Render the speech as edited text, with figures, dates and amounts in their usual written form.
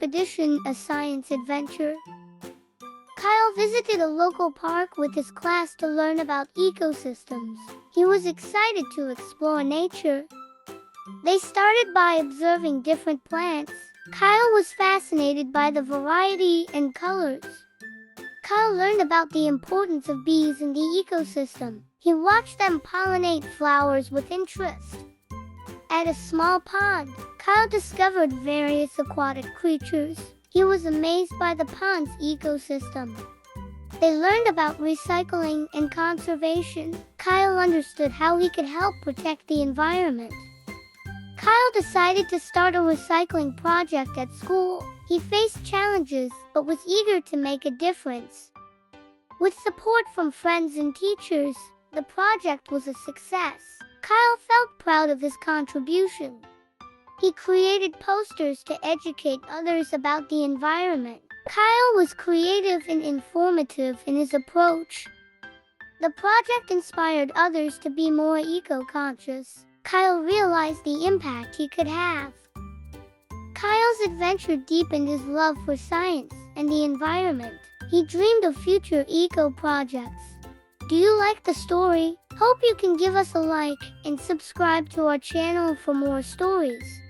expedition, a science adventure. Kyle visited a local park with his class to learn about ecosystems. He was excited to explore nature. They started by observing different plants. Kyle was fascinated by the variety and colors. Kyle learned about the importance of bees in the ecosystem. He watched them pollinate flowers with interest. At a small pond, Kyle discovered various aquatic creatures. He was amazed by the pond's ecosystem. They learned about recycling and conservation. Kyle understood how he could help protect the environment. Kyle decided to start a recycling project at school. He faced challenges, but was eager to make a difference. With support from friends and teachers, the project was a success. Kyle felt proud of his contribution. He created posters to educate others about the environment. Kyle was creative and informative in his approach. The project inspired others to be more eco-conscious. Kyle realized the impact he could have. Kyle's adventure deepened his love for science and the environment. He dreamed of future eco-projects. Do you like the story? Hope you can give us a like and subscribe to our channel for more stories.